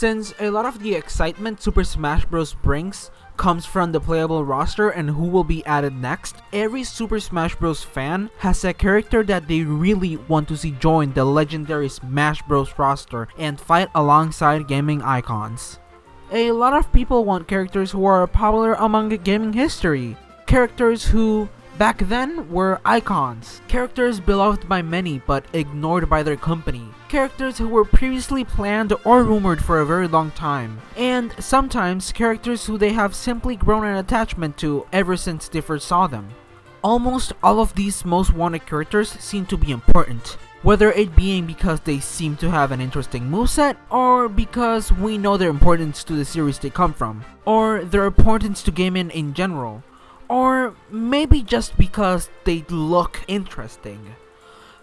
Since a lot of the excitement Super Smash Bros. Brings comes from the playable roster and who will be added next, every Super Smash Bros. Fan has a character that they really want to see join the legendary Smash Bros. Roster and fight alongside gaming icons. A lot of people want characters who are popular among gaming history, characters who back then were icons, characters beloved by many but ignored by their company, characters who were previously planned or rumored for a very long time, and sometimes characters who they have simply grown an attachment to ever since they first saw them. Almost all of these most wanted characters seem to be important, whether it being because they seem to have an interesting moveset, or because we know their importance to the series they come from, or their importance to gaming in general, or maybe just because they look interesting.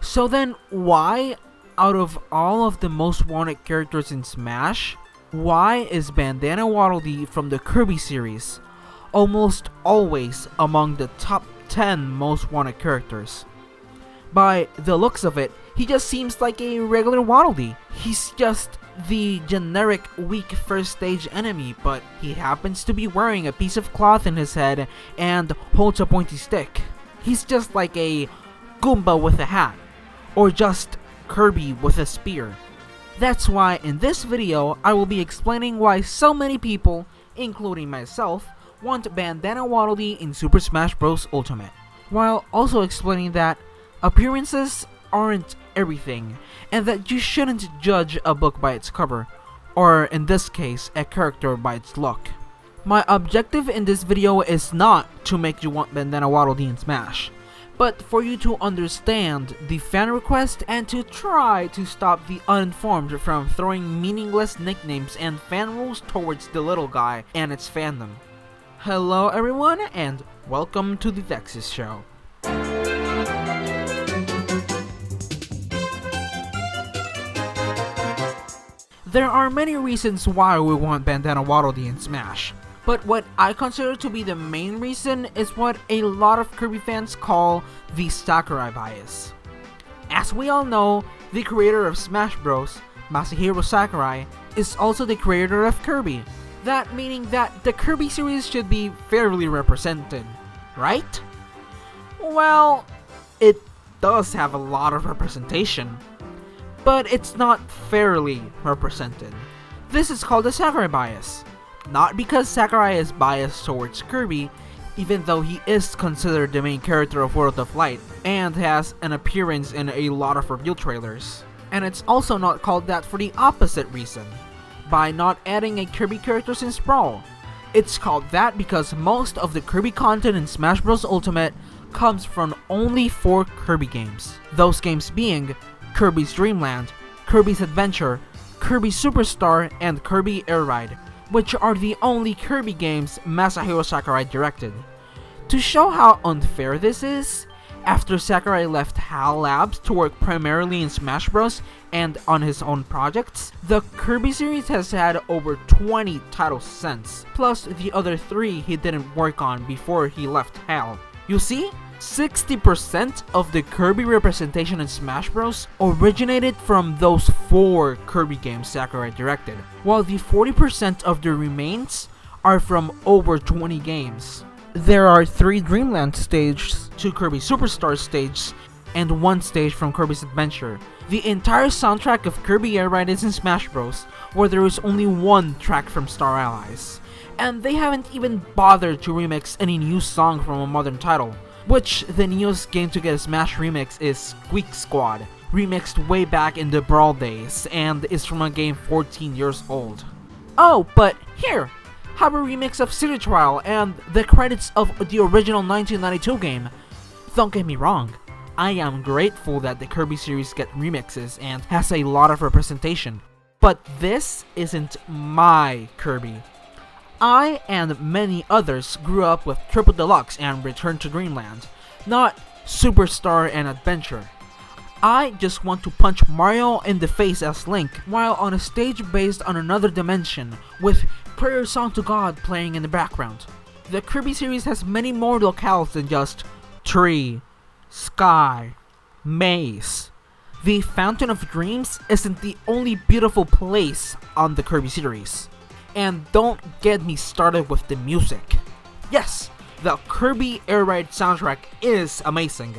So then why, out of all of the most wanted characters in Smash, why is Bandana Waddle Dee from the Kirby series almost always among the top 10 most wanted characters? By the looks of it, he just seems like a regular Waddle Dee. He's just the generic weak first stage enemy, but he happens to be wearing a piece of cloth in his head and holds a pointy stick. He's just like a Goomba with a hat, or just Kirby with a spear. That's why in this video I will be explaining why so many people, including myself, want Bandana Waddle Dee in Super Smash Bros. Ultimate, while also explaining that appearances aren't everything, and that you shouldn't judge a book by its cover, or in this case, a character by its look. My objective in this video is not to make you want Bandana Waddle Dee in Smash, but for you to understand the fan request and to try to stop the uninformed from throwing meaningless nicknames and fan rules towards the little guy and its fandom. Hello everyone, and welcome to the DExus show. There are many reasons why we want Bandana Waddle Dee in Smash, but what I consider to be the main reason is what a lot of Kirby fans call the Sakurai Bias. As we all know, the creator of Smash Bros., Masahiro Sakurai, is also the creator of Kirby. That meaning that the Kirby series should be fairly represented, right? Well, it does have a lot of representation, but it's not fairly represented. This is called the Sakurai Bias. Not because Sakurai is biased towards Kirby, even though he is considered the main character of World of Light and has an appearance in a lot of reveal trailers. And it's also not called that for the opposite reason, by not adding a Kirby characters in Sprawl. It's called that because most of the Kirby content in Smash Bros. Ultimate comes from only 4 Kirby games. Those games being Kirby's Dream Land, Kirby's Adventure, Kirby Superstar, and Kirby Air Ride, which are the only Kirby games Masahiro Sakurai directed. To show how unfair this is, after Sakurai left HAL Labs to work primarily in Smash Bros. And on his own projects, the Kirby series has had over 20 titles since, plus the other 3 he didn't work on before he left HAL. You see? 60% of the Kirby representation in Smash Bros. Originated from those 4 Kirby games Sakurai directed, while the 40% of the remains are from over 20 games. There are 3 Dreamland stages, 2 Kirby Superstar stages, and 1 stage from Kirby's Adventure. The entire soundtrack of Kirby Air Ride is in Smash Bros., where there is only 1 track from Star Allies. And they haven't even bothered to remix any new song from a modern title, which the newest game to get a Smash remix is Squeak Squad, remixed way back in the Brawl days, and is from a game 14 years old. Oh, but here! Have a remix of City Trial and the credits of the original 1992 game. Don't get me wrong, I am grateful that the Kirby series get remixes and has a lot of representation, but this isn't my Kirby. I and many others grew up with Triple Deluxe and Return to Dreamland, not Superstar and Adventure. I just want to punch Mario in the face as Link while on a stage based on another dimension with Prayer Song to God playing in the background. The Kirby series has many more locales than just tree, sky, maze. The Fountain of Dreams isn't the only beautiful place on the Kirby series. And don't get me started with the music. Yes, the Kirby Air Ride soundtrack is amazing,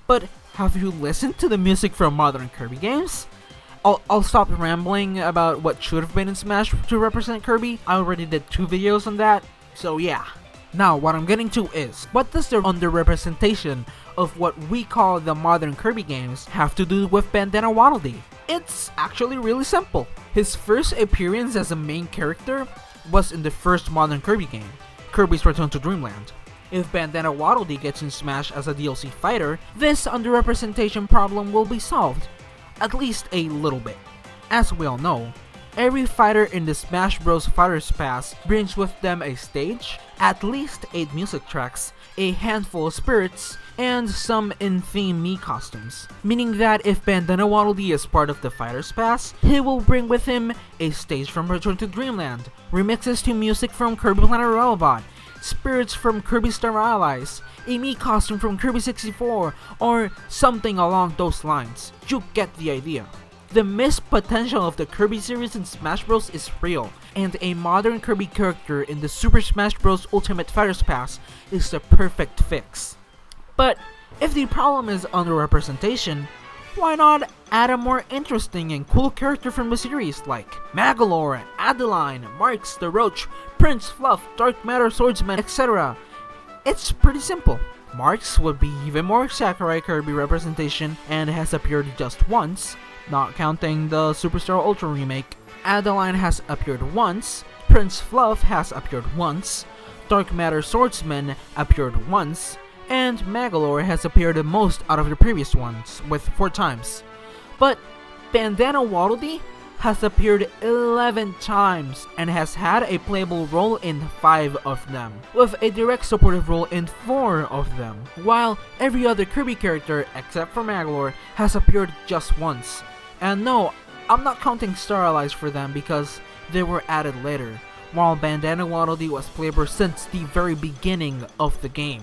but have you listened to the music from modern Kirby games? I'll stop rambling about what should have been in Smash to represent Kirby. I already did 2 videos on that, so yeah. Now what I'm getting to is, what does the underrepresentation of what we call the modern Kirby games have to do with Bandana Waddle Dee? It's actually really simple. His first appearance as a main character was in the first modern Kirby game, Kirby's Return to Dreamland. If Bandana Waddle Dee gets in Smash as a DLC fighter, this underrepresentation problem will be solved. At least a little bit. As we all know, every fighter in the Smash Bros. Fighters Pass brings with them a stage, at least 8 music tracks, a handful of spirits, and some in-theme Mii costumes. Meaning that if Bandana Waddle Dee is part of the Fighters Pass, he will bring with him a stage from Return to Dreamland, remixes to music from Kirby Planet Robot, spirits from Kirby Star Allies, a Mii costume from Kirby 64, or something along those lines. You get the idea. The missed potential of the Kirby series in Smash Bros. Is real, and a modern Kirby character in the Super Smash Bros. Ultimate Fighters Pass is the perfect fix. But if the problem is underrepresentation, why not add a more interesting and cool character from the series like Magolor, Adeline, Marks, the Roach, Prince Fluff, Dark Matter Swordsman, etc. It's pretty simple. Marks would be even more Sakurai Kirby representation and has appeared just once, not counting the Superstar Ultra remake. Adeline has appeared once, Prince Fluff has appeared once, Dark Matter Swordsman appeared once, and Magolor has appeared the most out of the previous ones, with 4 times. But Bandana Waddle Dee has appeared 11 times and has had a playable role in 5 of them, with a direct supportive role in 4 of them, while every other Kirby character except for Magolor has appeared just once. And no, I'm not counting Star Allies for them because they were added later, while Bandana Waddle Dee was playable since the very beginning of the game.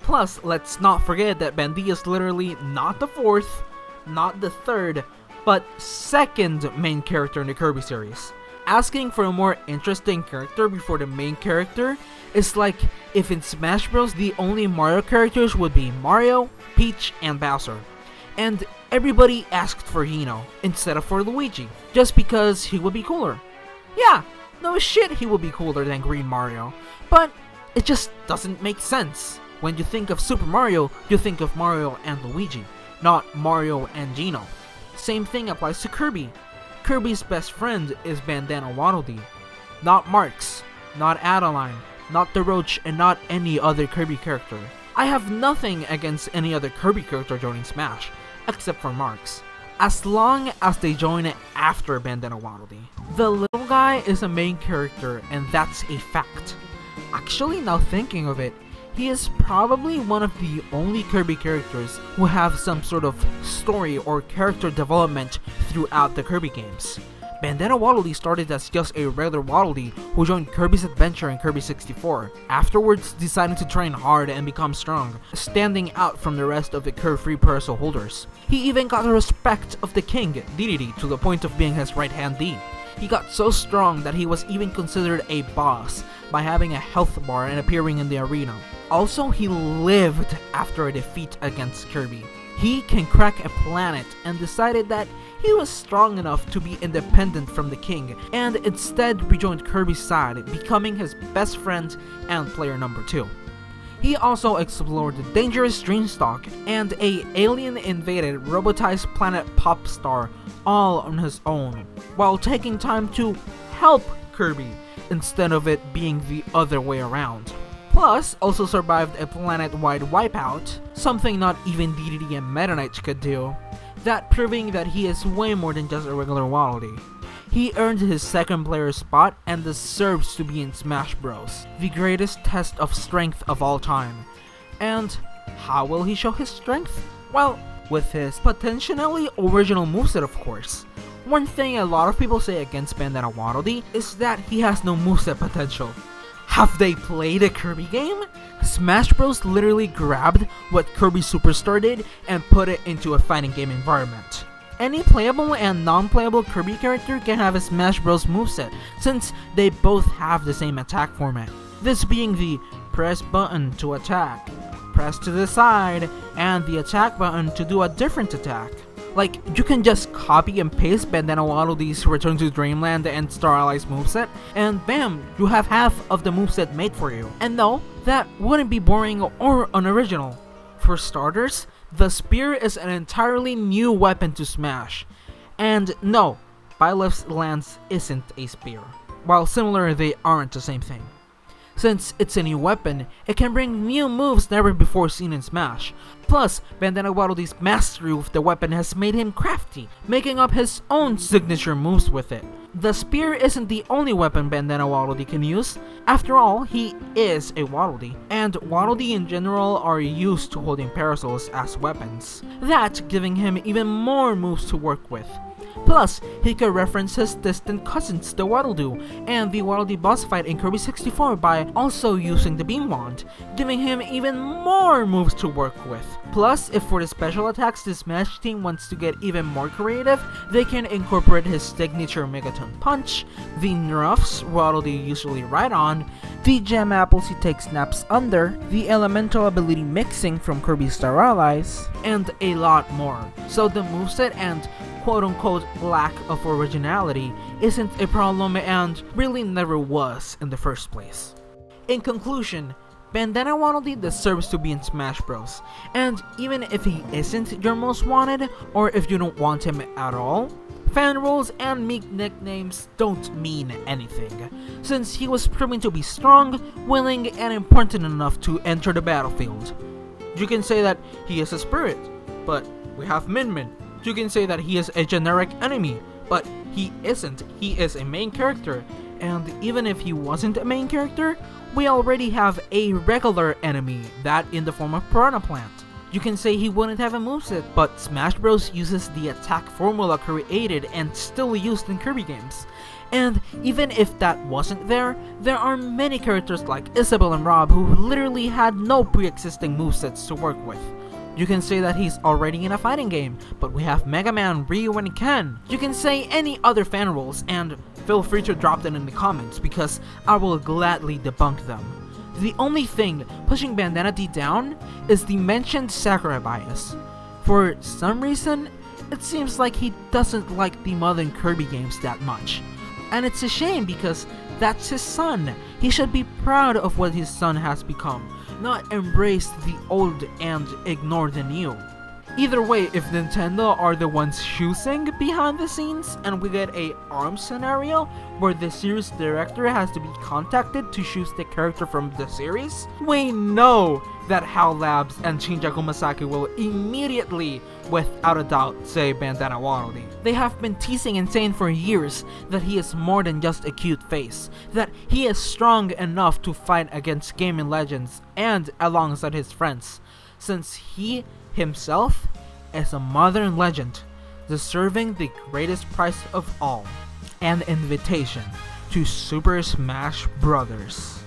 Plus, let's not forget that Bandee is literally not the 4th, not the 3rd, but 2nd main character in the Kirby series. Asking for a more interesting character before the main character is like if in Smash Bros. The only Mario characters would be Mario, Peach, and Bowser. And everybody asked for Hino instead of for Luigi, just because he would be cooler. Yeah, no shit he would be cooler than Green Mario, but it just doesn't make sense. When you think of Super Mario, you think of Mario and Luigi, not Mario and Geno. Same thing applies to Kirby. Kirby's best friend is Bandana Waddle Dee, not Marks, not Adeline, not the Roach, and not any other Kirby character. I have nothing against any other Kirby character joining Smash, except for Marks, as long as they join it after Bandana Waddle Dee. The little guy is a main character, and that's a fact. Actually, now thinking of it, he is probably one of the only Kirby characters who have some sort of story or character development throughout the Kirby games. Bandana Waddle Dee started as just a regular Waddle Dee who joined Kirby's Adventure in Kirby 64, afterwards deciding to train hard and become strong, standing out from the rest of the Curve-Free Parasol holders. He even got the respect of the king, Dedede, to the point of being his right-hand D. He got so strong that he was even considered a boss by having a health bar and appearing in the arena. Also, he lived after a defeat against Kirby. He can crack a planet and decided that he was strong enough to be independent from the king and instead rejoined Kirby's side, becoming his best friend and player number 2. He also explored the dangerous Dreamstalk and a alien-invaded robotized planet Popstar all on his own, while taking time to help Kirby instead of it being the other way around. Plus, also survived a planet-wide wipeout, something not even DDD and Meta Knight could do, that proving that he is way more than just a regular Waddle Dee. He earned his 2nd player spot and deserves to be in Smash Bros, the greatest test of strength of all time. And how will he show his strength? Well, with his potentially original moveset, of course. One thing a lot of people say against Bandana Waddle Dee is that he has no moveset potential. Have they played a Kirby game? Smash Bros literally grabbed what Kirby Superstar did and put it into a fighting game environment. Any playable and non-playable Kirby character can have a Smash Bros moveset, since they both have the same attack format. This being the press button to attack, press to the side, and the attack button to do a different attack. Like, you can just copy and paste Bandana Waddle Dee's Return to Dreamland and Star Allies moveset, and bam, you have half of the moveset made for you. And no, that wouldn't be boring or unoriginal. For starters, the spear is an entirely new weapon to Smash. And no, Byleth's lance isn't a spear. While similar, they aren't the same thing. Since it's a new weapon, it can bring new moves never before seen in Smash. Plus, Bandana Waddle Dee's mastery with the weapon has made him crafty, making up his own signature moves with it. The spear isn't the only weapon Bandana Waddle Dee can use. After all, he is a Waddle Dee, and Waddle Dee in general are used to holding parasols as weapons, that giving him even more moves to work with. Plus, he could reference his distant cousins, the Waddle Doo, and the Waddle Dee boss fight in Kirby 64 by also using the Beam Wand, giving him even more moves to work with. Plus, if for the special attacks the Smash team wants to get even more creative, they can incorporate his signature Megaton Punch, the nerfs Waddle Dee usually ride on, the gem apples he takes naps under, the elemental ability mixing from Kirby Star Allies, and a lot more. So the moveset and quote-unquote lack of originality isn't a problem and really never was in the first place. In conclusion, Bandana Waddle Dee deserves to be in Smash Bros. And even if he isn't your most wanted, or if you don't want him at all, fan rules and meek nicknames don't mean anything, since he was proven to be strong, willing, and important enough to enter the battlefield. You can say that he is a spirit, but we have Min Min. You can say that he is a generic enemy, but he isn't. He is a main character, and even if he wasn't a main character, we already have a regular enemy, that in the form of Piranha Plant. You can say he wouldn't have a moveset, but Smash Bros uses the attack formula created and still used in Kirby games. And even if that wasn't there, there are many characters like Isabelle and Rob who literally had no pre-existing movesets to work with. You can say that he's already in a fighting game, but we have Mega Man, Ryu, and Ken. You can say any other fan rules, and feel free to drop them in the comments because I will gladly debunk them. The only thing pushing Bandana Dee down is the mentioned Sakurai Bias. For some reason, it seems like he doesn't like the modern Kirby games that much. And it's a shame because that's his son. He should be proud of what his son has become, not embrace the old and ignore the new. Either way, if Nintendo are the ones choosing behind the scenes and we get a ARMS scenario where the series director has to be contacted to choose the character from the series, we know that HAL Labs and Shinja Kumasaki will immediately, without a doubt, say Bandana Waddle Dee. They have been teasing and saying for years that he is more than just a cute face, that he is strong enough to fight against gaming legends and alongside his friends, since he himself is a modern legend, deserving the greatest prize of all, an invitation to Super Smash Bros.